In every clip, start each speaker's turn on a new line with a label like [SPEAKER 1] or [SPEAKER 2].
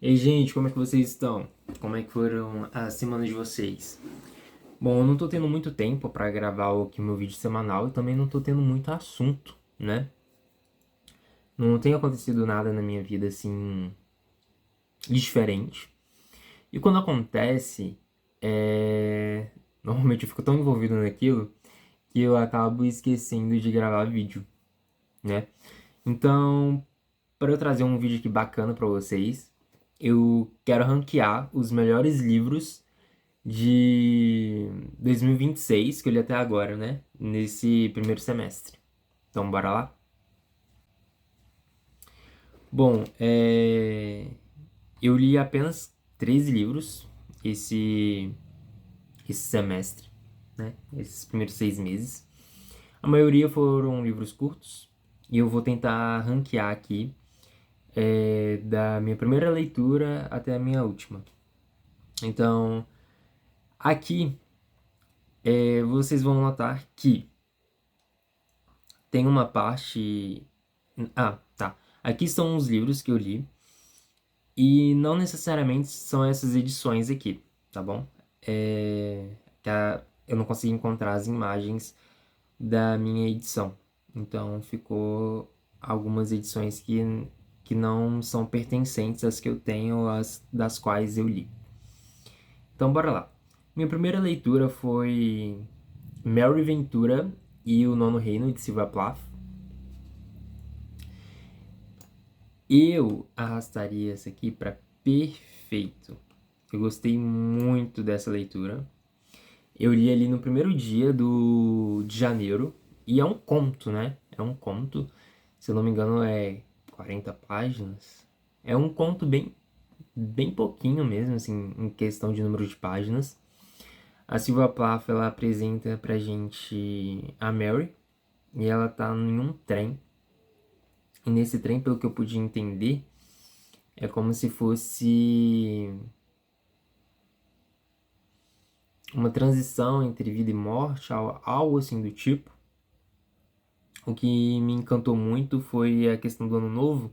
[SPEAKER 1] Ei, gente, como é que vocês estão? Como é que foram as semanas de vocês? Bom, eu não tô tendo muito tempo pra gravar aqui o meu vídeo semanal e também não tô tendo muito assunto, né? Não tem acontecido nada na minha vida assim diferente. E quando acontece, normalmente eu fico tão envolvido naquilo que eu acabo esquecendo de gravar vídeo, né? Então, para eu trazer um vídeo aqui bacana pra vocês, eu quero ranquear os melhores livros de 2026 que eu li até agora, né? Nesse primeiro semestre. Então, bora lá? Bom, eu li apenas 13 livros esse, esse semestre, né? Esses primeiros 6 meses. A maioria foram livros curtos e eu vou tentar ranquear aqui da minha primeira leitura até a minha última. Então, aqui vocês vão notar que tem uma parte. Ah, tá. Aqui estão os livros que eu li. E não necessariamente são essas edições aqui, tá bom? Eu não consegui encontrar as imagens da minha edição. Então ficou algumas edições que não são pertencentes às que eu tenho, as das quais eu li. Então bora lá. Minha primeira leitura foi Mary Ventura e o Nono Reino de Sylvia Plath. Eu arrastaria essa aqui para perfeito. Eu gostei muito dessa leitura. Eu li ali no primeiro dia de janeiro. E é um conto, né? É um conto. Se eu não me engano, é 40 páginas. É um conto bem pouquinho mesmo, assim, em questão de número de páginas. A Silvia Plath, ela apresenta pra gente a Mary. E ela tá em um trem. E nesse trem, pelo que eu pude entender, é como se fosse uma transição entre vida e morte, algo assim do tipo. O que me encantou muito foi a questão do ano novo,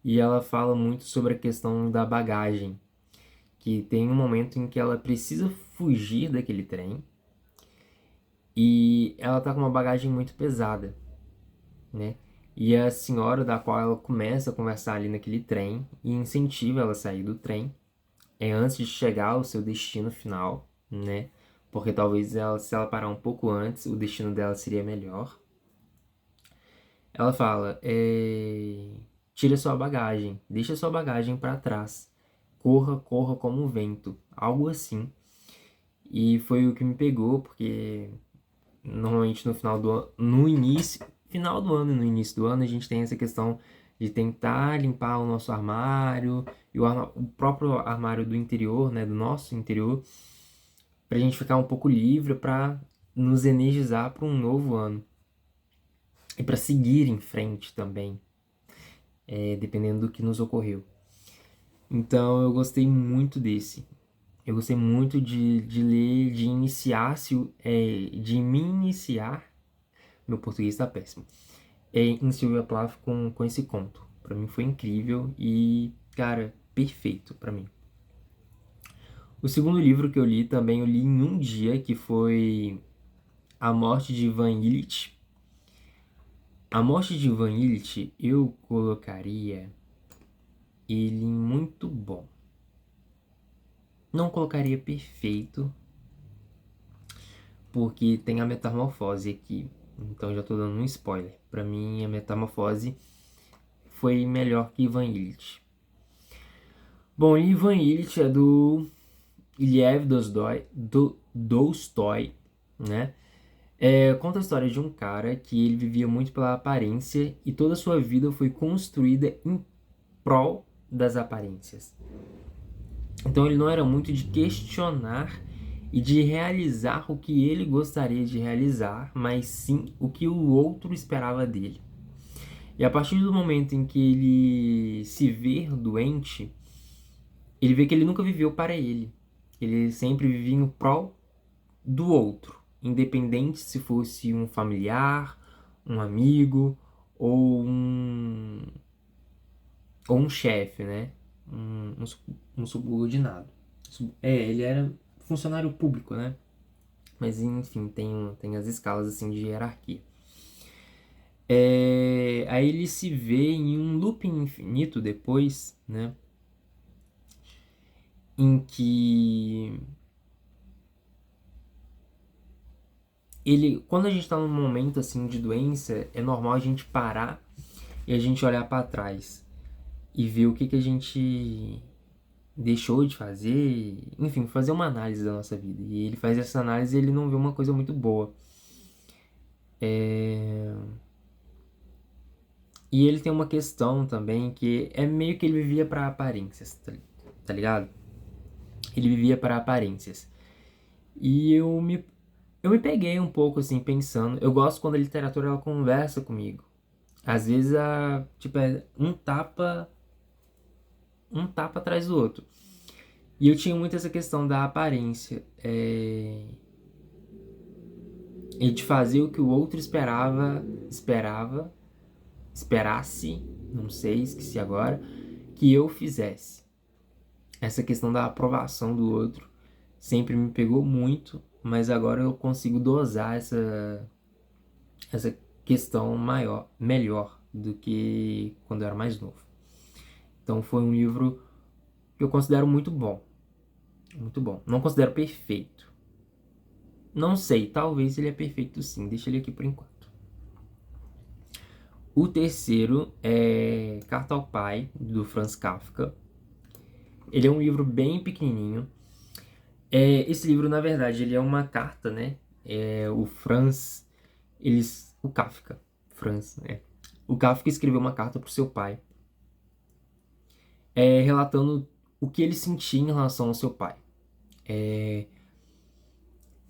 [SPEAKER 1] e ela fala muito sobre a questão da bagagem, que tem um momento em que ela precisa fugir daquele trem, e ela tá com uma bagagem muito pesada, né? E a senhora da qual ela começa a conversar ali naquele trem e incentiva ela a sair do trem, antes de chegar ao seu destino final, né? Porque talvez se ela parar um pouco antes, o destino dela seria melhor. Ela fala: tira sua bagagem, deixa sua bagagem para trás, corra, corra como o vento, algo assim. E foi o que me pegou, porque normalmente no final do ano, no início, final do ano e no início do ano, a gente tem essa questão de tentar limpar o nosso armário e o próprio armário do interior, né, do nosso interior, para a gente ficar um pouco livre, para nos energizar para um novo ano e para seguir em frente também, dependendo do que nos ocorreu. Então eu gostei muito desse. Eu gostei muito de ler, de iniciar, de me iniciar. Meu português tá péssimo. Em Sylvia Plath com esse conto. Pra mim foi incrível e, cara, perfeito pra mim. O segundo livro que eu li também eu li em um dia, que foi A Morte de Ivan Ilitch. A Morte de Ivan Ilitch eu colocaria ele muito bom. Não colocaria perfeito, porque tem a metamorfose aqui. Então já tô dando um spoiler. Pra mim, a metamorfose foi melhor que Ivan Ilitch. Bom, Ivan Ilitch é do Lev Tolstói, né? Conta a história de um cara que ele vivia muito pela aparência e toda a sua vida foi construída em prol das aparências. Então ele não era muito de questionar e de realizar o que ele gostaria de realizar, mas sim o que o outro esperava dele. E a partir do momento em que ele se vê doente, ele vê que ele nunca viveu para ele. Ele sempre vivia em prol do outro, independente se fosse um familiar, um amigo ou um chefe, né? um subordinado. Ele era funcionário público, né? Mas enfim, tem as escalas assim de hierarquia. Aí ele se vê em um looping infinito depois, né? Em que quando a gente tá num momento assim de doença, é normal a gente parar e a gente olhar para trás e ver o que a gente deixou de fazer, enfim, fazer uma análise da nossa vida. E ele faz essa análise e ele não vê uma coisa muito boa. E ele tem uma questão também que é meio que ele vivia para aparências, tá ligado? Ele vivia para aparências. E eu me peguei um pouco assim pensando. Eu gosto quando a literatura ela conversa comigo. Às vezes tipo é um tapa atrás do outro. E eu tinha muito essa questão da aparência. E de fazer o que o outro esperasse, não sei, esqueci agora, que eu fizesse. Essa questão da aprovação do outro sempre me pegou muito, mas agora eu consigo dosar essa questão melhor do que quando eu era mais novo. Então foi um livro que eu considero muito bom. Muito bom. Não considero perfeito. Não sei, talvez ele é perfeito sim. Deixa ele aqui por enquanto. O terceiro é Carta ao Pai, do Franz Kafka. Ele é um livro bem pequenininho. Esse livro, na verdade, ele é uma carta, né? O Kafka, Franz, né? O Kafka escreveu uma carta para o seu pai, relatando o que ele sentia em relação ao seu pai.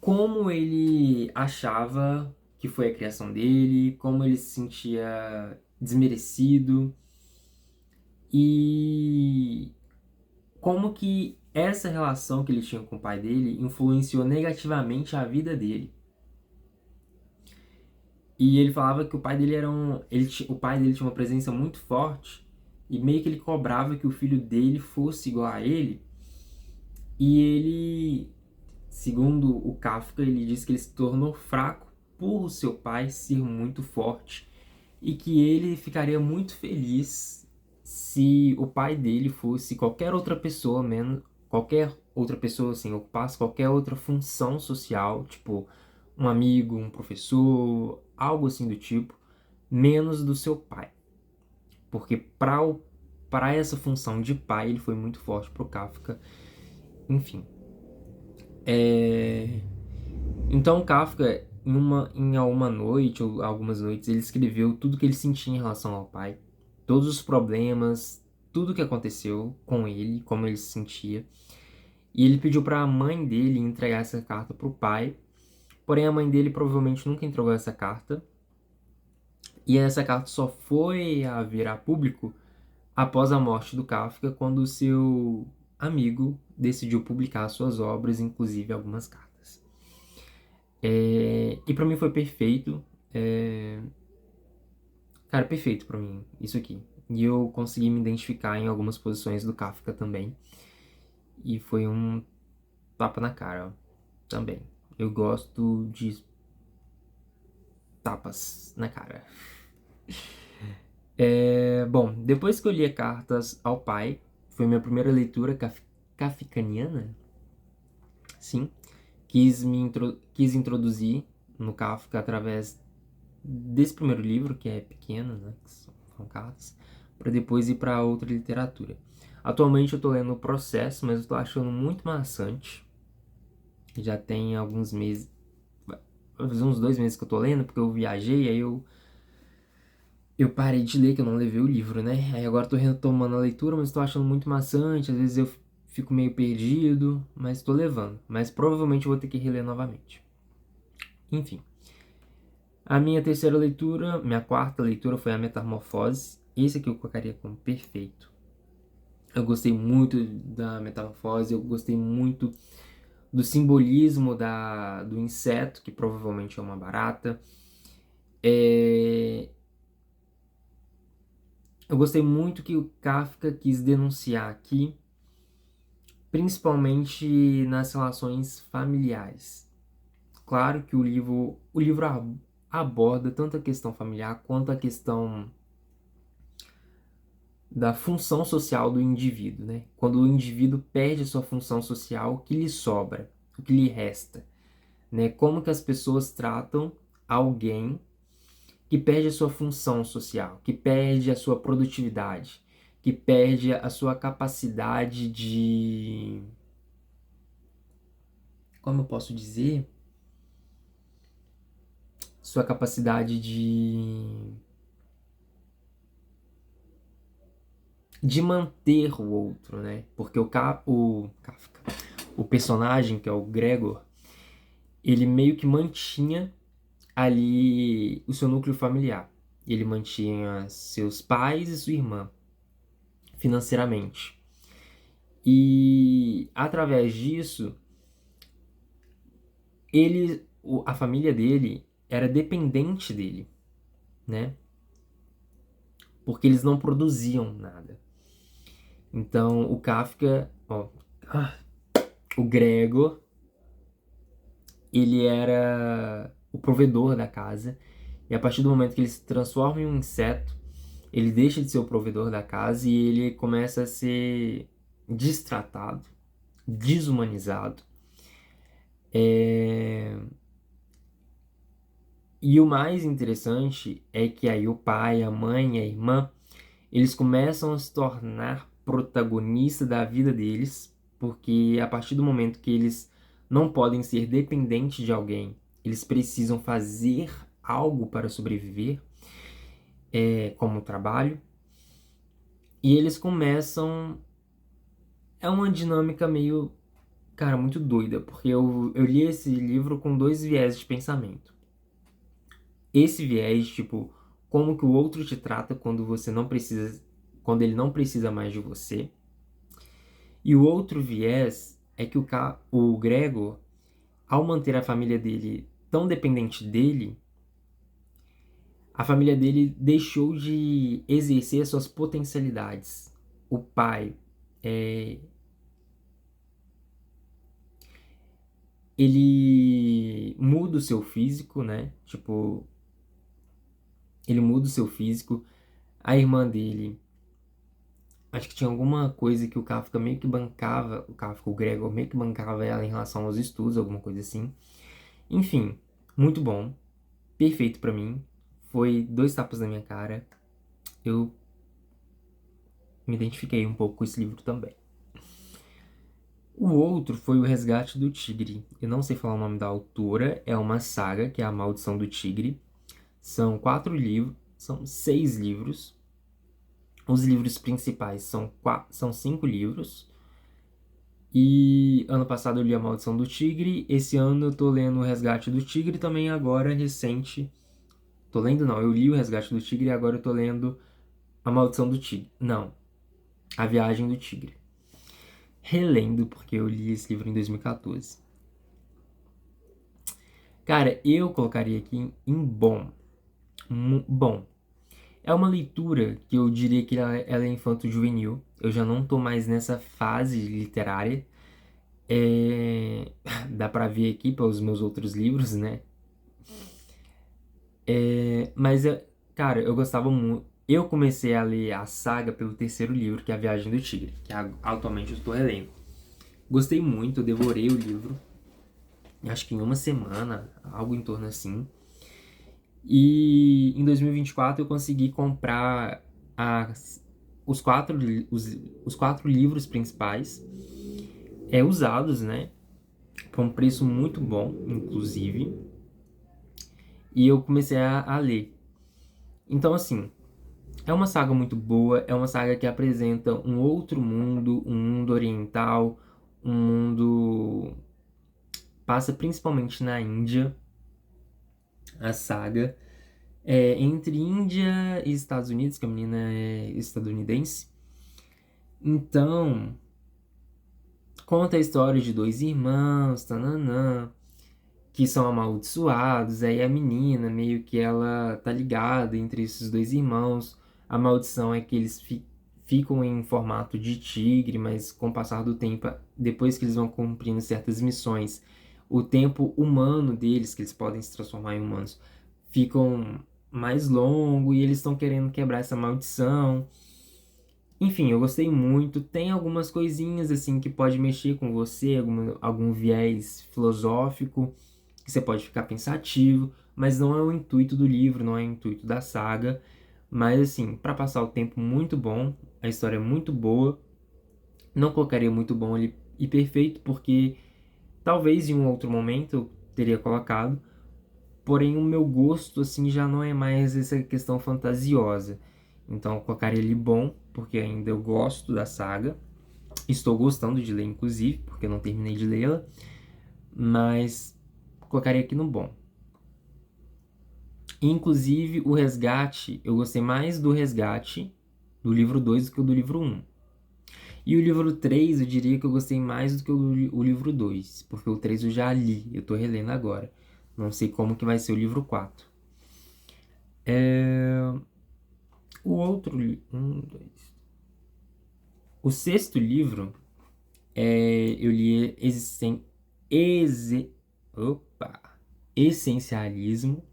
[SPEAKER 1] Como ele achava que foi a criação dele, como ele se sentia desmerecido e como que essa relação que ele tinha com o pai dele influenciou negativamente a vida dele. E ele falava que o pai dele o pai dele tinha uma presença muito forte e meio que ele cobrava que o filho dele fosse igual a ele. E ele, segundo o Kafka, ele disse que ele se tornou fraco por seu pai ser muito forte e que ele ficaria muito feliz se o pai dele fosse qualquer outra pessoa, menos qualquer outra pessoa assim, ocupasse qualquer outra função social, tipo um amigo, um professor, algo assim do tipo, menos do seu pai. Porque para essa função de pai, ele foi muito forte pro Kafka. Enfim. Então Kafka, em alguma noite ou algumas noites, ele escreveu tudo que ele sentia em relação ao pai, todos os problemas, tudo que aconteceu com ele, como ele se sentia. E ele pediu para a mãe dele entregar essa carta pro pai. Porém, a mãe dele provavelmente nunca entregou essa carta. E essa carta só foi a vir a público após a morte do Kafka, quando o seu amigo decidiu publicar suas obras, inclusive algumas cartas. E pra mim foi perfeito. Cara, perfeito pra mim, isso aqui. E eu consegui me identificar em algumas posições do Kafka também. E foi um tapa na cara também. Eu gosto de tapas na cara. Bom, depois que eu li Cartas ao Pai, foi minha primeira leitura kafkaniana. Sim, quis introduzir no Kafka através desse primeiro livro, que é pequeno, né, que são cartas, para depois ir para outra literatura. Atualmente eu tô lendo o Processo, mas eu tô achando muito maçante. Já tem alguns meses, vai fazer uns 2 meses que eu tô lendo, porque eu viajei, aí eu parei de ler, que eu não levei o livro, né? Aí agora tô retomando a leitura, mas tô achando muito maçante, às vezes eu fico meio perdido, mas tô levando. Mas provavelmente eu vou ter que reler novamente. Enfim. A minha quarta leitura foi A Metamorfose. Esse aqui eu colocaria como perfeito. Eu gostei muito da Metamorfose, eu gostei muito do simbolismo do inseto, que provavelmente é uma barata. Eu gostei muito que o Kafka quis denunciar aqui principalmente nas relações familiares. Claro que o livro aborda tanto a questão familiar quanto a questão da função social do indivíduo, né? Quando o indivíduo perde a sua função social, o que lhe sobra, o que lhe resta, né? Como que as pessoas tratam alguém que perde a sua função social, que perde a sua produtividade, que perde a sua capacidade de, como eu posso dizer, sua capacidade de manter o outro, né? Porque o Kafka, o personagem que é o Gregor, ele meio que mantinha ali o seu núcleo familiar. Ele mantinha seus pais e sua irmã financeiramente. E através disso, a família dele era dependente dele, né? Porque eles não produziam nada. Então o Kafka, o Gregor, ele era o provedor da casa. E a partir do momento que ele se transforma em um inseto, ele deixa de ser o provedor da casa e ele começa a ser destratado, desumanizado. E o mais interessante é que aí o pai, a mãe e a irmã, eles começam a se tornar protagonistas da vida deles, porque a partir do momento que eles não podem ser dependentes de alguém, eles precisam fazer algo para sobreviver, como trabalho, e eles começam. É uma dinâmica meio, cara, muito doida, porque eu li esse livro com dois viés de pensamento. Esse viés, tipo, como que o outro te trata quando você não precisa, quando ele não precisa mais de você. E o outro viés é que o Gregor, ao manter a família dele tão dependente dele, a família dele deixou de exercer as suas potencialidades. O pai, ele muda o seu físico, né? Tipo, ele muda o seu físico. A irmã dele, acho que tinha alguma coisa que o Kafka meio que bancava, o Gregor meio que bancava ela em relação aos estudos, alguma coisa assim. Enfim, muito bom, perfeito pra mim. Foi dois tapas na minha cara. Eu me identifiquei um pouco com esse livro também. O outro foi O Resgate do Tigre. Eu não sei falar o nome da autora, é uma saga, que é A Maldição do Tigre. São 4 livros, são 6 livros. Os livros principais são 5 livros. E ano passado eu li A Maldição do Tigre. Esse ano eu tô lendo O Resgate do Tigre, também agora recente. Tô lendo não, eu li O Resgate do Tigre e agora eu tô lendo A Maldição do Tigre. Não, A Viagem do Tigre. Relendo, porque eu li esse livro em 2014. Cara, eu colocaria aqui em bom. Bom. É uma leitura que eu diria que ela é infanto-juvenil. Eu já não tô mais nessa fase literária. Dá pra ver aqui pelos meus outros livros, né? Mas, cara, eu gostava muito. Eu comecei a ler a saga pelo terceiro livro, que é A Viagem do Tigre, que atualmente eu estou relendo. Gostei muito, eu devorei o livro. Acho que em uma semana, algo em torno assim. E em 2024 eu consegui comprar os quatro livros principais, usados, né? Por um preço muito bom, inclusive. E eu comecei a ler. Então, assim, é uma saga muito boa, é uma saga que apresenta um outro mundo, um mundo oriental, um mundo... Passa principalmente na Índia, a saga. Entre Índia e Estados Unidos, que a menina é estadunidense. Então, conta a história de dois irmãos, tananã, que são amaldiçoados. Aí a menina, meio que ela tá ligada entre esses dois irmãos. A maldição é que eles ficam em formato de tigre, mas com o passar do tempo, depois que eles vão cumprindo certas missões, o tempo humano deles, que eles podem se transformar em humanos, ficam mais longo e eles estão querendo quebrar essa maldição. Enfim, eu gostei muito. Tem algumas coisinhas assim que pode mexer com você, algum viés filosófico, que você pode ficar pensativo, mas não é o intuito do livro, não é o intuito da saga. Mas assim, para passar o tempo muito bom, a história é muito boa. Não colocaria muito bom ali e perfeito, porque talvez em um outro momento eu teria colocado. Porém, o meu gosto, assim, já não é mais essa questão fantasiosa. Então, eu colocaria ele bom, porque ainda eu gosto da saga. Estou gostando de ler, inclusive, porque eu não terminei de lê-la. Mas colocaria aqui no bom. Inclusive, o Resgate, eu gostei mais do Resgate do livro 2 do que o do livro 1. E o livro 3, eu diria que eu gostei mais do que o livro 2, porque o 3 eu já li, eu tô relendo agora. Não sei como que vai ser o livro 4. O outro... Um, dois... O sexto livro, eu li opa, Essencialismo.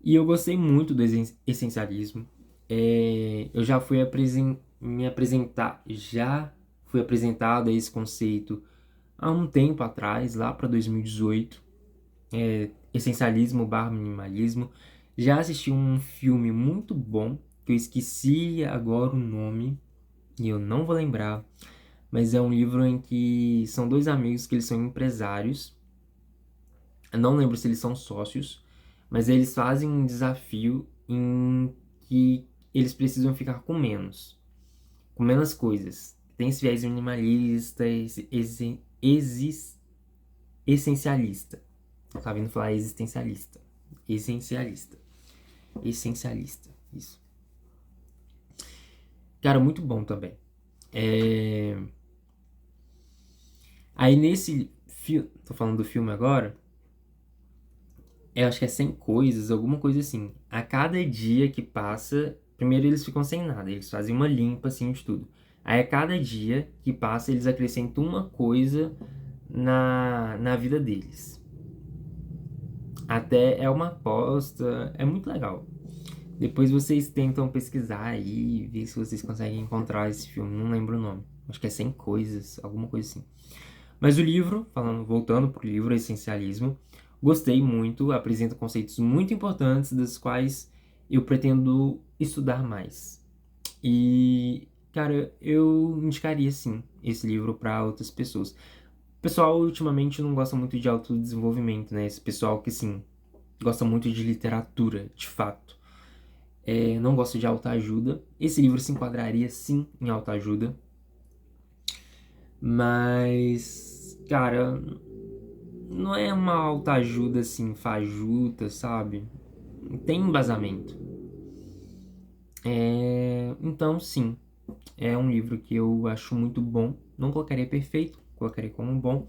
[SPEAKER 1] E eu gostei muito do essencialismo. Eu já fui me apresentar, já fui apresentado a esse conceito há um tempo atrás, lá para 2018. Essencialismo barra minimalismo. Já assisti um filme muito bom, que eu esqueci agora o nome, e eu não vou lembrar, mas é um livro em que são dois amigos que eles são empresários. Eu não lembro se eles são sócios, mas eles fazem um desafio em que eles precisam ficar com menos coisas. Tem esse viés minimalista, essencialista. Tá vindo falar existencialista. Essencialista. Essencialista. Isso. Cara, muito bom também. Aí nesse filme, tô falando do filme agora, eu acho que é 100 coisas, alguma coisa assim. A cada dia que passa, primeiro eles ficam sem nada, eles fazem uma limpa assim de tudo. Aí a cada dia que passa, eles acrescentam uma coisa na vida deles. Até é uma aposta, é muito legal. Depois vocês tentam pesquisar aí, ver se vocês conseguem encontrar esse filme, não lembro o nome. Acho que é 100 coisas, alguma coisa assim. Mas o livro, voltando pro livro Essencialismo, gostei muito, apresenta conceitos muito importantes, dos quais eu pretendo estudar mais. E, cara, eu indicaria sim esse livro para outras pessoas. O pessoal ultimamente não gosta muito de autodesenvolvimento, né? Esse pessoal que, sim, gosta muito de literatura, de fato. Não gosta de autoajuda. Esse livro se enquadraria sim em autoajuda. Mas, cara, não é uma autoajuda assim, fajuta, sabe? Tem embasamento. Então, sim, é um livro que eu acho muito bom. Não colocaria perfeito, colocaria como bom.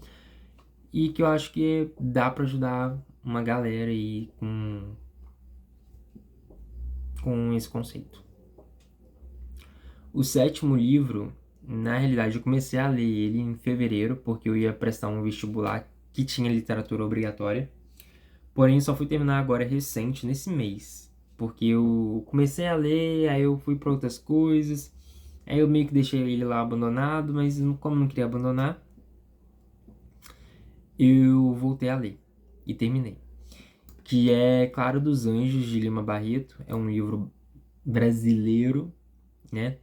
[SPEAKER 1] E que eu acho que dá pra ajudar uma galera aí com esse conceito. O sétimo livro, na realidade, eu comecei a ler ele em fevereiro, porque eu ia prestar um vestibular que tinha literatura obrigatória. Porém, só fui terminar agora recente, nesse mês. Porque eu comecei a ler, aí eu fui para outras coisas. Aí eu meio que deixei ele lá abandonado, mas como não queria abandonar, eu voltei a ler e terminei. Que é Claro dos Anjos, de Lima Barreto. É um livro brasileiro, né?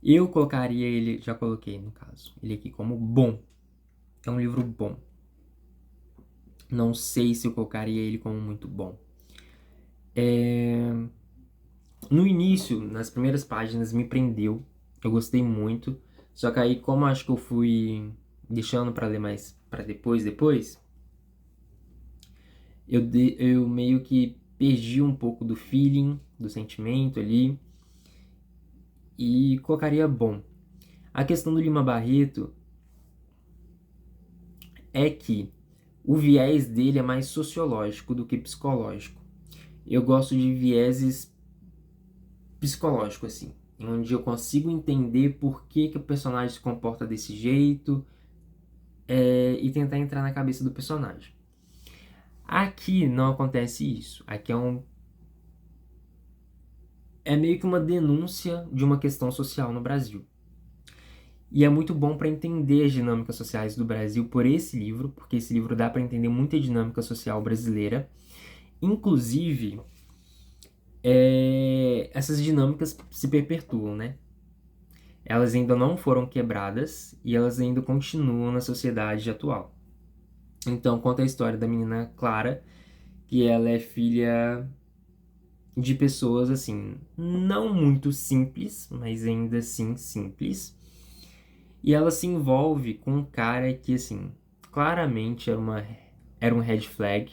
[SPEAKER 1] Eu colocaria ele, já coloquei no caso, ele aqui como bom. É um livro bom. Não sei se eu colocaria ele como muito bom. No início, nas primeiras páginas, me prendeu. Eu gostei muito. Só que aí, como acho que eu fui deixando para ler mais para depois, eu meio que perdi um pouco do feeling, do sentimento ali. E colocaria bom. A questão do Lima Barreto é que o viés dele é mais sociológico do que psicológico. Eu gosto de vieses psicológico, assim, onde eu consigo entender por que o personagem se comporta desse jeito, e tentar entrar na cabeça do personagem. Aqui não acontece isso. Aqui é meio que uma denúncia de uma questão social no Brasil. E é muito bom para entender as dinâmicas sociais do Brasil por esse livro, porque esse livro dá para entender muita dinâmica social brasileira. Inclusive, essas dinâmicas se perpetuam, né? Elas ainda não foram quebradas e elas ainda continuam na sociedade atual. Então, conta a história da menina Clara, que ela é filha de pessoas, assim, não muito simples, mas ainda assim simples. E ela se envolve com um cara que, assim, claramente era um red flag.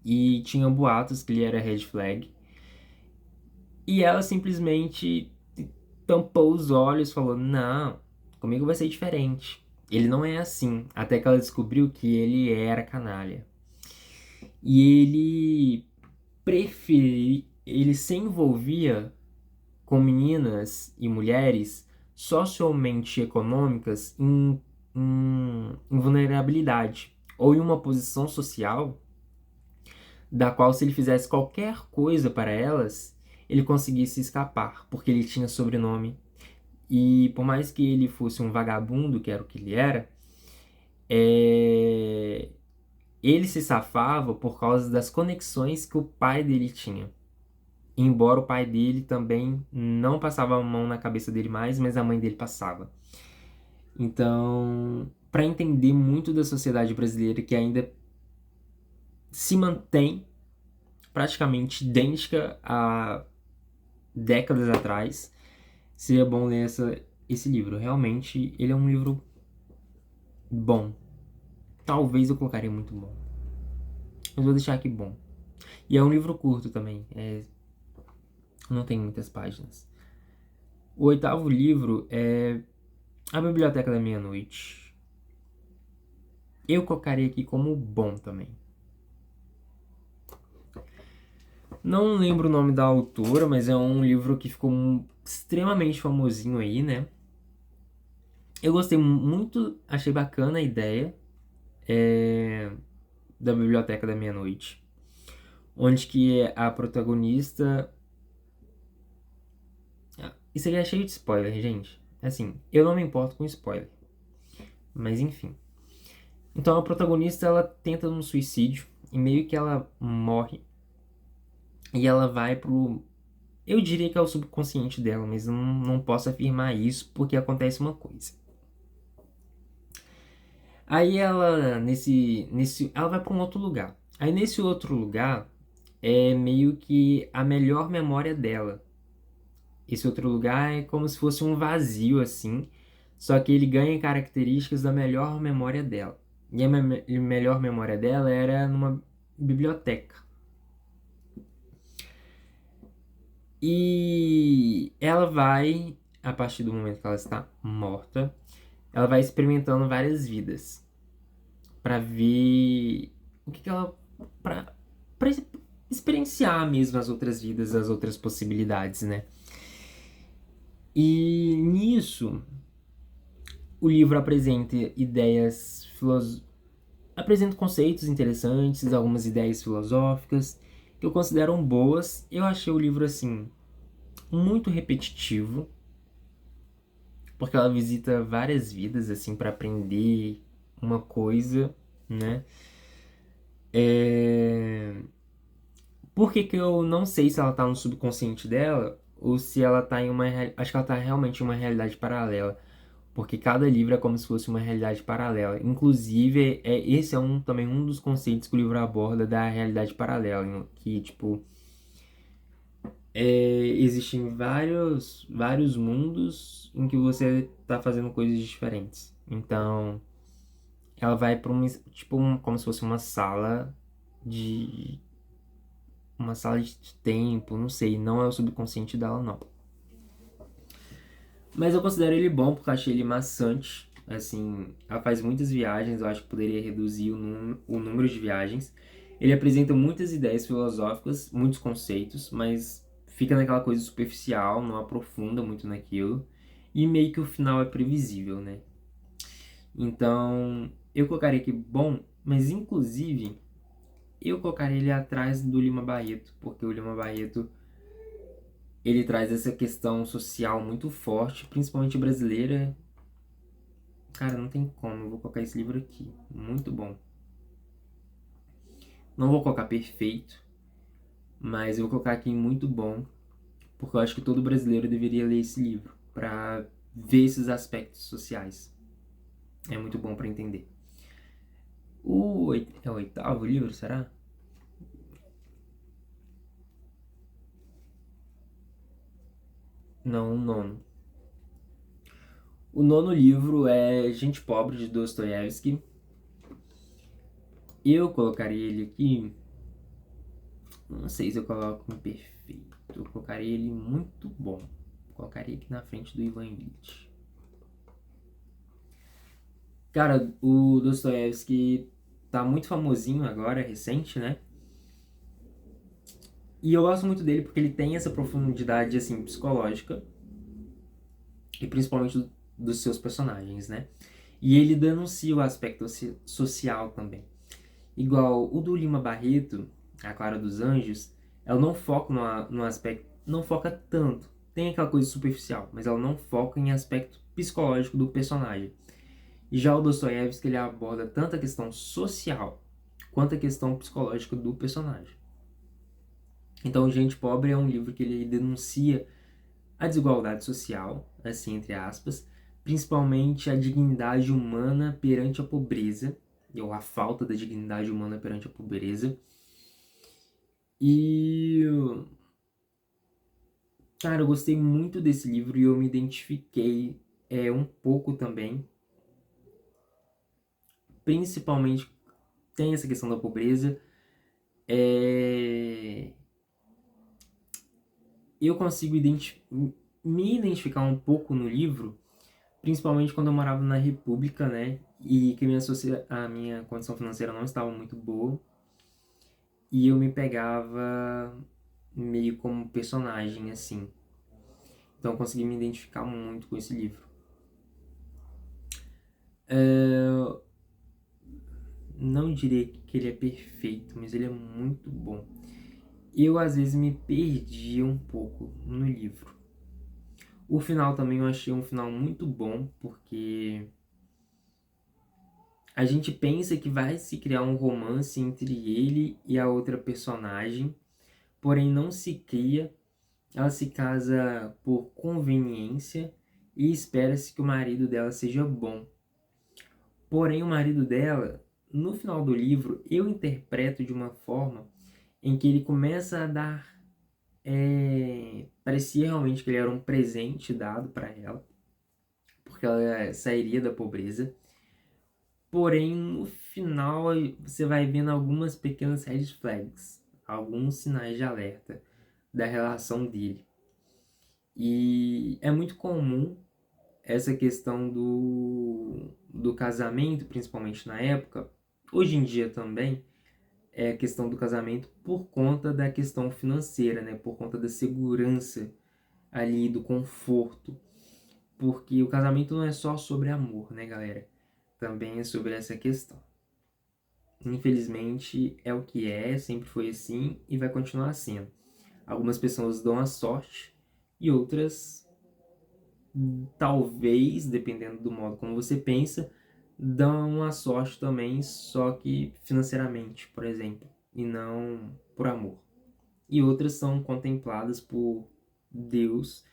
[SPEAKER 1] E tinha boatos que ele era red flag. E ela simplesmente tampou os olhos e falou: não, comigo vai ser diferente. Ele não é assim. Até que ela descobriu que ele era canalha. E ele se envolvia com meninas e mulheres socialmente econômicas em vulnerabilidade ou em uma posição social da qual, se ele fizesse qualquer coisa para elas, ele conseguisse escapar, porque ele tinha sobrenome. E por mais que ele fosse um vagabundo, que era o que ele era, ele se safava por causa das conexões que o pai dele tinha. Embora o pai dele também não passava a mão na cabeça dele mais, mas a mãe dele passava. Então, para entender muito da sociedade brasileira, que ainda se mantém praticamente idêntica a décadas atrás, seria bom ler esse livro. Realmente, ele é um livro bom. Talvez eu colocaria muito bom. Mas vou deixar aqui bom. E é um livro curto também. Não tem muitas páginas. O 8º livro é A Biblioteca da Meia-Noite. Eu colocaria aqui como bom também. Não lembro o nome da autora, mas é um livro que ficou extremamente famosinho aí, né? Eu gostei muito, achei bacana a ideia da Biblioteca da Meia-Noite, onde que a protagonista... Isso aqui é cheio de spoiler, gente. Assim, eu não me importo com spoiler. Mas enfim. Então a protagonista, ela tenta um suicídio e meio que ela morre. E ela vai pro... Eu diria que é o subconsciente dela, mas eu não posso afirmar isso porque acontece uma coisa. Aí ela, ela vai para um outro lugar. Aí nesse outro lugar é meio que a melhor memória dela. Esse outro lugar é como se fosse um vazio assim, só que ele ganha características da melhor memória dela. E a melhor memória dela era numa biblioteca. E ela vai, a partir do momento que ela está morta, ela vai experimentando várias vidas para ver o que ela, para experienciar mesmo as outras vidas, as outras possibilidades, né? E nisso o livro apresenta ideias apresenta conceitos interessantes, algumas ideias filosóficas que eu considero boas. Eu achei o livro assim muito repetitivo, porque ela visita várias vidas assim para aprender uma coisa, né? Por que que eu não sei se ela tá no subconsciente dela ou se ela tá em uma... Acho que ela tá realmente em uma realidade paralela. Porque cada livro é como se fosse uma realidade paralela. Inclusive, esse é também um dos conceitos que o livro aborda da realidade paralela. Que, tipo, existem vários mundos em que você tá fazendo coisas diferentes. Então, ela vai para como se fosse uma sala de tempo, não sei, não é o subconsciente dela, não. Mas eu considero ele bom porque eu achei ele maçante. Assim, ela faz muitas viagens, eu acho que poderia reduzir o número de viagens. Ele apresenta muitas ideias filosóficas, muitos conceitos, mas fica naquela coisa superficial, não aprofunda muito naquilo, e meio que o final é previsível, né? Então, eu colocaria aqui bom, mas inclusive eu colocaria ele atrás do Lima Barreto, porque o Lima Barreto ele traz essa questão social muito forte, principalmente brasileira. Cara, não tem como, eu vou colocar esse livro aqui, muito bom. Não vou colocar perfeito, mas eu vou colocar aqui muito bom, porque eu acho que todo brasileiro deveria ler esse livro para ver esses aspectos sociais. É muito bom para entender. É o oitavo livro, será? Não, o nono. O nono livro é Gente Pobre, de Dostoiévski. Eu colocaria ele aqui. Não sei se eu coloco em perfeito. Eu colocaria ele muito bom. Colocaria aqui na frente do Ivan Illich. Cara, o Dostoiévski tá muito famosinho agora, recente, né? E eu gosto muito dele porque ele tem essa profundidade, assim, psicológica. E principalmente dos seus personagens, né? E ele denuncia o aspecto social também. Igual o do Lima Barreto, A Clara dos Anjos, ela não foca no aspecto, não foca tanto. Tem aquela coisa superficial, mas ela não foca em aspecto psicológico do personagem. E já o Dostoiévski, ele aborda tanto a questão social quanto a questão psicológica do personagem. Então, Gente Pobre é um livro que ele denuncia a desigualdade social, assim, entre aspas, principalmente a dignidade humana perante a pobreza, ou a falta da dignidade humana perante a pobreza. E, cara, eu gostei muito desse livro e eu me identifiquei um pouco também. Principalmente tem essa questão da pobreza. Eu consigo me identificar um pouco no livro, principalmente quando eu morava na República, né? E que a minha condição financeira não estava muito boa. E eu me pegava meio como personagem, assim. Então eu consegui me identificar muito com esse livro. Não diria que ele é perfeito, mas ele é muito bom. Eu, às vezes, me perdi um pouco no livro. O final também eu achei um final muito bom, porque a gente pensa que vai se criar um romance entre ele e a outra personagem, porém não se cria. Ela se casa por conveniência e espera-se que o marido dela seja bom. Porém, o marido dela, no final do livro, eu interpreto de uma forma em que ele começa a dar. Parecia realmente que ele era um presente dado para ela, porque ela sairia da pobreza. Porém, no final, você vai vendo algumas pequenas red flags, alguns sinais de alerta da relação dele. E é muito comum essa questão do casamento, principalmente na época, hoje em dia também, é a questão do casamento por conta da questão financeira, né? Por conta da segurança ali, do conforto. Porque o casamento não é só sobre amor, né, galera? Também é sobre essa questão. Infelizmente, é o que é, sempre foi assim e vai continuar sendo. Algumas pessoas dão a sorte e outras, talvez, dependendo do modo como você pensa, dão a sorte também, só que financeiramente, por exemplo, e não por amor. E outras são contempladas por Deus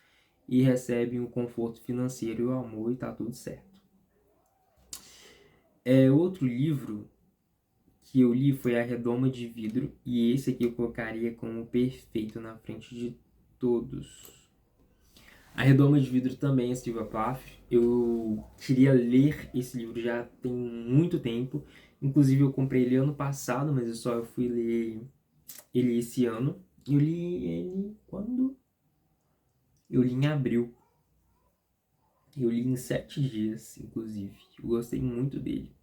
[SPEAKER 1] e recebem o conforto financeiro e o amor e tá tudo certo. Outro livro que eu li foi A Redoma de Vidro, e esse aqui eu colocaria como perfeito na frente de todos. A Redoma de Vidro também é Silvia Plath. Eu queria ler esse livro já tem muito tempo. Inclusive eu comprei ele ano passado, mas eu só fui ler ele esse ano. Eu li ele quando? Eu li em abril. Eu li em 7 dias, inclusive. Eu gostei muito dele.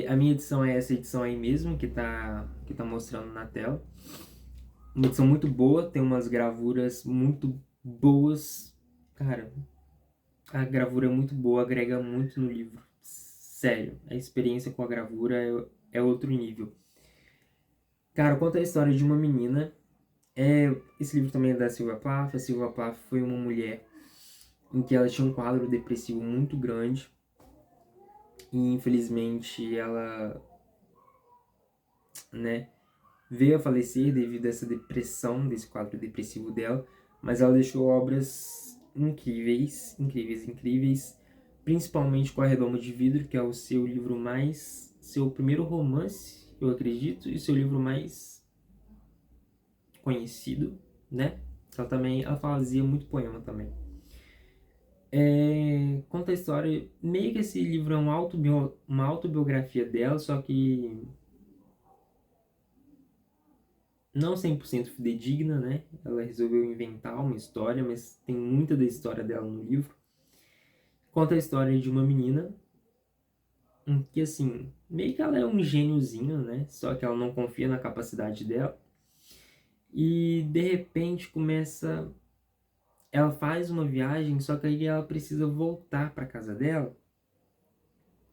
[SPEAKER 1] A minha edição é essa edição aí mesmo, que tá mostrando na tela. uma edição muito boa, tem umas gravuras muito boas. Cara, a gravura é muito boa, agrega muito no livro. Sério, a experiência com a gravura é outro nível. Cara, conta a história de uma menina. Esse livro também é da Sylvia Plath. A Sylvia Plath foi uma mulher em que ela tinha um quadro depressivo muito grande. E infelizmente ela, né, veio a falecer devido a essa depressão, desse quadro depressivo dela. Mas ela deixou obras incríveis, incríveis, incríveis. Principalmente com A Redoma de Vidro, que é o seu livro mais... seu primeiro romance, eu acredito, e seu livro mais conhecido, né? Ela fazia muito poema também. Conta a história... meio que esse livro é uma autobiografia dela, só que não 100% fidedigna, né? Ela resolveu inventar uma história, mas tem muita da história dela no livro. Conta a história de uma menina que, assim, meio que ela é um gêniozinho, né? Só que ela não confia na capacidade dela. E, de repente, começa... ela faz uma viagem, só que aí ela precisa voltar para casa dela.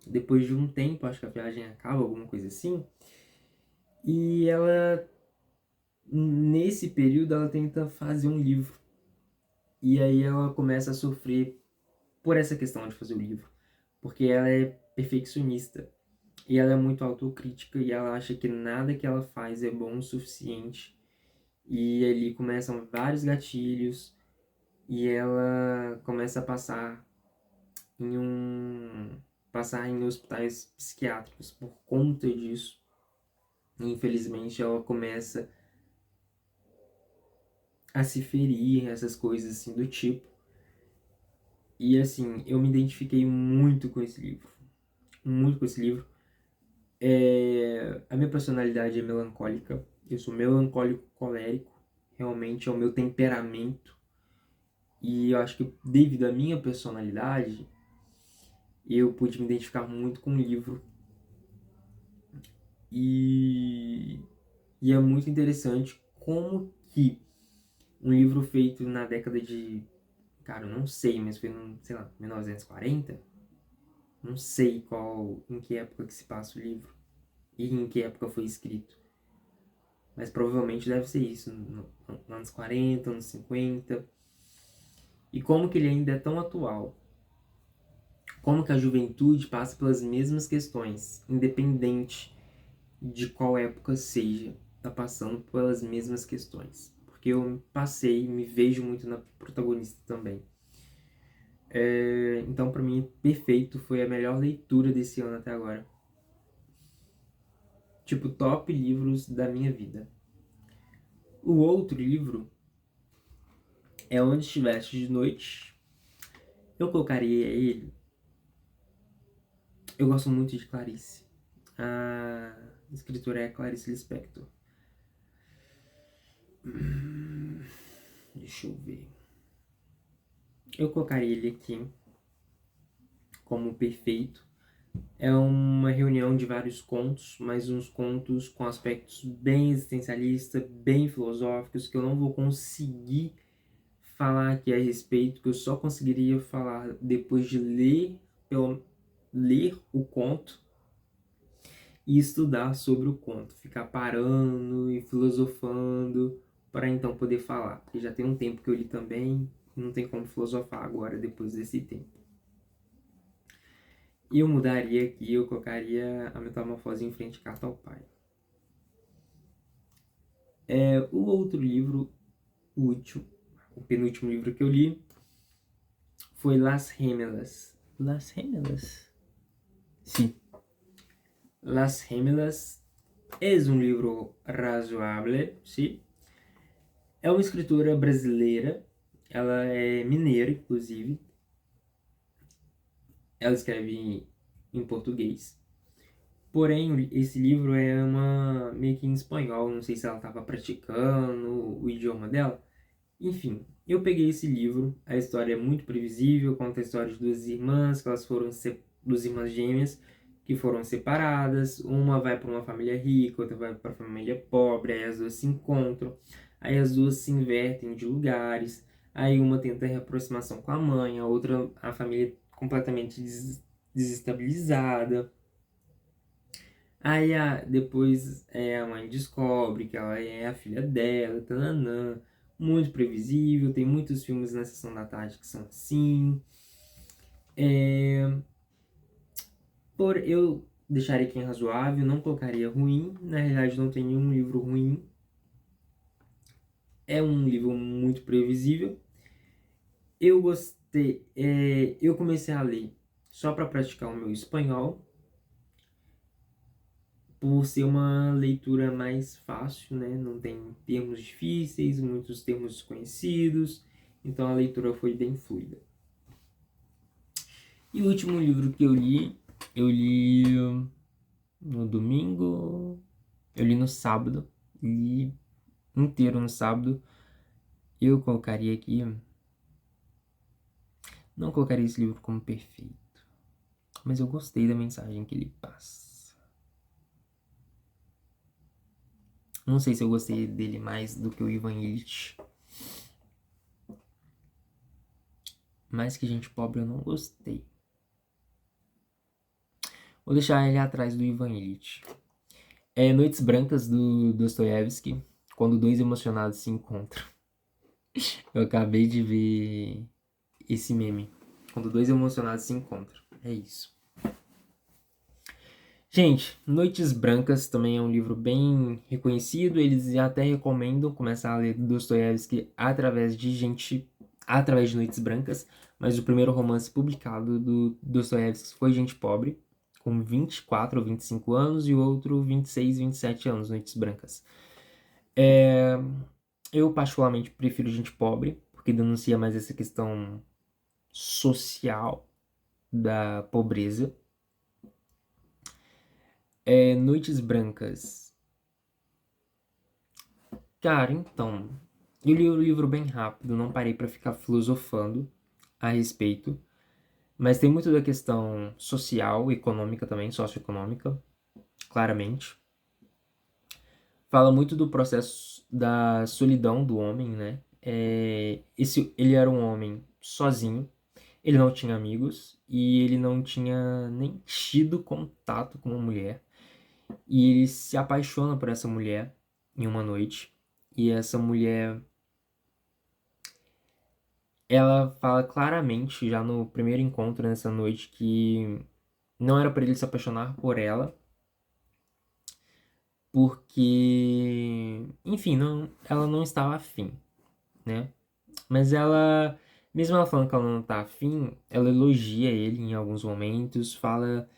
[SPEAKER 1] Depois de um tempo, acho que a viagem acaba, alguma coisa assim. E ela, nesse período, ela tenta fazer um livro. E aí ela começa a sofrer por essa questão de fazer o livro. Porque ela é perfeccionista. E ela é muito autocrítica e ela acha que nada que ela faz é bom o suficiente. E ali começam vários gatilhos e ela começa a passar em hospitais psiquiátricos por conta disso. E, infelizmente ela começa a se ferir, essas coisas assim do tipo. E assim, eu me identifiquei muito com esse livro. Muito com esse livro. A minha personalidade é melancólica. Eu sou melancólico colérico. Realmente é o meu temperamento. E eu acho que devido à minha personalidade, eu pude me identificar muito com o livro. E é muito interessante como que um livro feito na década de... cara, eu não sei, mas foi no, sei lá, 1940? Não sei em que época que se passa o livro e em que época foi escrito. Mas provavelmente deve ser isso, nos anos 40, anos 50. E como que ele ainda é tão atual. Como que a juventude passa pelas mesmas questões, independente de qual época seja, tá passando pelas mesmas questões. Porque eu passei, me vejo muito na protagonista também. Então, para mim, perfeito, foi a melhor leitura desse ano até agora. Tipo, top livros da minha vida. O outro livro é Onde Estiveste de Noite. Eu colocaria ele... eu gosto muito de Clarice. A escritora é Clarice Lispector. Deixa eu ver. Eu colocaria ele aqui como perfeito. É uma reunião de vários contos, mas uns contos com aspectos bem existencialistas, bem filosóficos, que eu não vou conseguir falar aqui a respeito, que eu só conseguiria falar depois de ler o conto e estudar sobre o conto, ficar parando e filosofando para então poder falar, porque já tem um tempo que eu li também, não tem como filosofar agora depois desse tempo. E eu mudaria aqui, eu colocaria A Metamorfose em Frente, Carta ao Pai. O outro livro, o penúltimo livro que eu li, foi Las Gemelas. Las Gemelas? Sim. Las Gemelas é um livro razoável, sim. É uma escritora brasileira, ela é mineira, inclusive. Ela escreve em português. Porém, esse livro é meio que em espanhol, não sei se ela estava praticando o idioma dela. Enfim, eu peguei esse livro, a história é muito previsível, conta a história de duas irmãs, que elas foram duas irmãs gêmeas, que foram separadas, uma vai para uma família rica, outra vai para uma família pobre, aí as duas se encontram. Aí as duas se invertem de lugares. Aí uma tenta reaproximação com a mãe, a outra, a família completamente desestabilizada. Aí depois a mãe descobre que ela é a filha dela, tananã. Muito previsível, tem muitos filmes na Sessão da Tarde que são assim. Eu deixaria aqui em razoável, não colocaria ruim. Na realidade, não tem nenhum livro ruim. É um livro muito previsível. Eu gostei. Eu comecei a ler só para praticar o meu espanhol, por ser uma leitura mais fácil, né? Não tem termos difíceis, muitos termos desconhecidos, então a leitura foi bem fluida. E o último livro que eu li no domingo, eu li no sábado, li inteiro no sábado. Eu colocaria aqui, não colocaria esse livro como perfeito, mas eu gostei da mensagem que ele passa. Não sei se eu gostei dele mais do que o Ivan Illich. Mais que Gente Pobre eu não gostei. Vou deixar ele atrás do Ivan Illich. Noites Brancas do Dostoiévski, quando dois emocionados se encontram. Eu acabei de ver esse meme. Quando dois emocionados se encontram. É isso. Gente, Noites Brancas também é um livro bem reconhecido. Eles até recomendam começar a ler Dostoiévski através de Noites Brancas. Mas o primeiro romance publicado do Dostoiévski foi Gente Pobre, com 24 ou 25 anos, e o outro 26, 27 anos, Noites Brancas. Eu particularmente prefiro Gente Pobre, porque denuncia mais essa questão social da pobreza. Noites Brancas. Cara, então, eu li o livro bem rápido, não parei para ficar filosofando a respeito, mas tem muito da questão social, econômica também, socioeconômica, claramente. Fala muito do processo da solidão do homem, né? Ele era um homem sozinho, ele não tinha amigos e ele não tinha nem tido contato com uma mulher. E ele se apaixona por essa mulher em uma noite. E essa mulher, ela fala claramente já no primeiro encontro nessa noite que não era para ele se apaixonar por ela, porque, enfim, ela não estava afim, né? Mas mesmo ela falando que ela não tá afim, ela elogia ele em alguns momentos, fala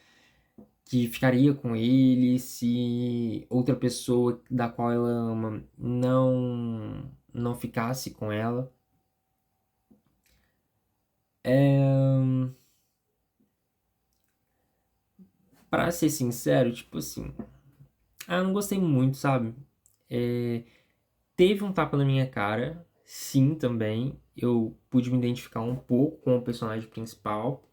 [SPEAKER 1] que ficaria com ele se outra pessoa da qual ela ama não ficasse com ela. Pra ser sincero, tipo assim, eu não gostei muito, sabe? Teve um tapa na minha cara, sim, também. Eu pude me identificar um pouco com o personagem principal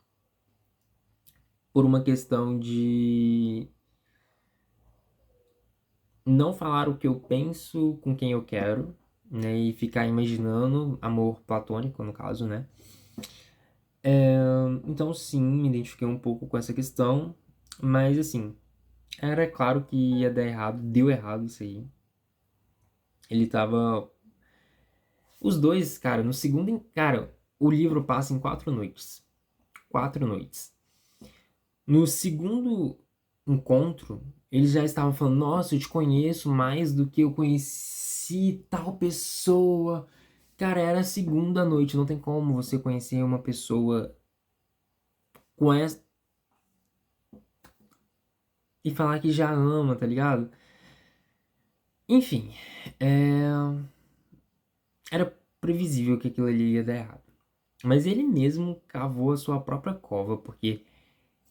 [SPEAKER 1] por uma questão de não falar o que eu penso com quem eu quero, né? E ficar imaginando amor platônico, no caso, né? Então, sim, me identifiquei um pouco com essa questão, mas assim, era claro que ia dar errado, deu errado isso aí. Ele tava. Os dois, cara, no segundo. Cara, o livro passa em 4 noites. 4 noites. No segundo encontro, eles já estavam falando: Nossa, eu te conheço mais do que eu conheci tal pessoa. Cara, era a segunda noite, não tem como você conhecer uma pessoa com essa. E falar que já ama, tá ligado? Enfim, era previsível que aquilo ali ia dar errado. Mas ele mesmo cavou a sua própria cova, porque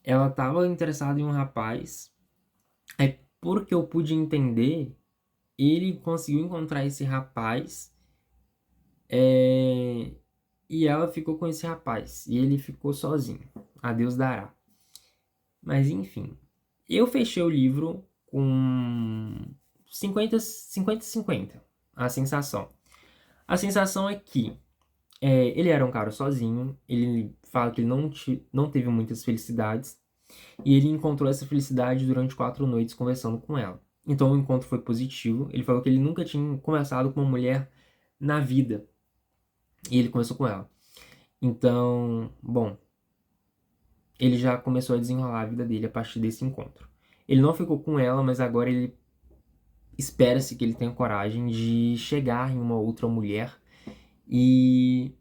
[SPEAKER 1] ela estava interessada em um rapaz. Porque eu pude entender, ele conseguiu encontrar esse rapaz, e ela ficou com esse rapaz. E ele ficou sozinho. A Deus dará. Mas enfim, eu fechei o livro com 50-50. a sensação. A sensação é que ele era um cara sozinho, ele fala que ele não teve muitas felicidades, e ele encontrou essa felicidade durante 4 noites conversando com ela. Então o encontro foi positivo, ele falou que ele nunca tinha conversado com uma mulher na vida, e ele conversou com ela. Então, bom, ele já começou a desenrolar a vida dele a partir desse encontro. Ele não ficou com ela, mas agora ele espera-se que ele tenha coragem de chegar em uma outra mulher e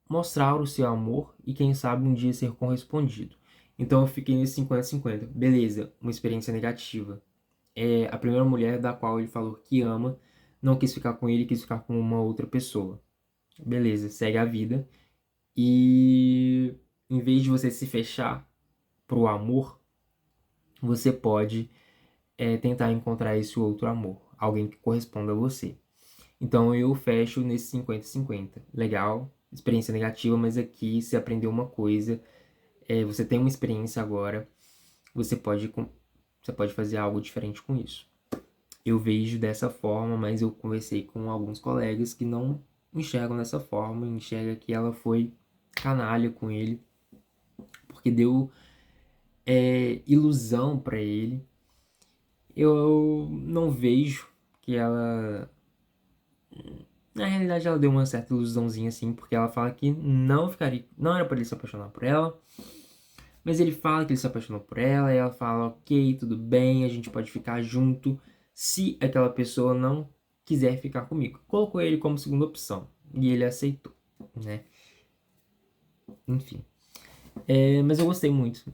[SPEAKER 1] mostrar o seu amor e quem sabe um dia ser correspondido. Então eu fiquei nesse 50-50. Beleza, uma experiência negativa. É a primeira mulher da qual ele falou que ama, não quis ficar com ele, quis ficar com uma outra pessoa. Beleza, segue a vida. E em vez de você se fechar pro amor, você pode tentar encontrar esse outro amor, alguém que corresponda a você. Então eu fecho nesse 50-50. Legal, experiência negativa, mas aqui você aprendeu uma coisa, você tem uma experiência agora, você pode fazer algo diferente com isso. Eu vejo dessa forma, mas eu conversei com alguns colegas que não enxergam dessa forma, enxergam que ela foi canalha com ele, porque deu ilusão para ele. Eu não vejo que ela... Na realidade, ela deu uma certa ilusãozinha assim, porque ela fala que não era para ele se apaixonar por ela, mas ele fala que ele se apaixonou por ela, e ela fala, ok, tudo bem, a gente pode ficar junto se aquela pessoa não quiser ficar comigo. Colocou ele como segunda opção, e ele aceitou, né? Enfim. Mas eu gostei muito.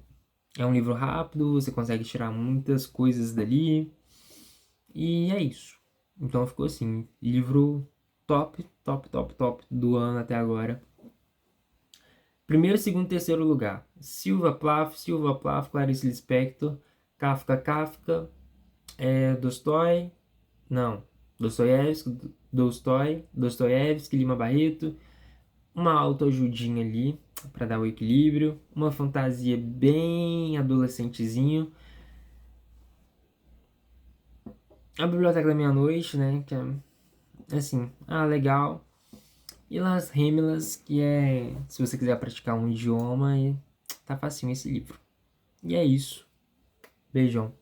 [SPEAKER 1] É um livro rápido, você consegue tirar muitas coisas dali, e é isso. Então ficou assim, livro top, top, top, top do ano até agora. Primeiro, segundo, terceiro lugar. Silva Plath, Clarice Lispector, Kafka, Dostoiévski, Lima Barreto, uma autoajudinha ali para dar o equilíbrio, uma fantasia bem adolescentezinho, a Biblioteca da Meia-Noite, né, que é assim, legal, e Las Rémelas, que se você quiser praticar um idioma, tá facinho esse livro. E é isso. Beijão.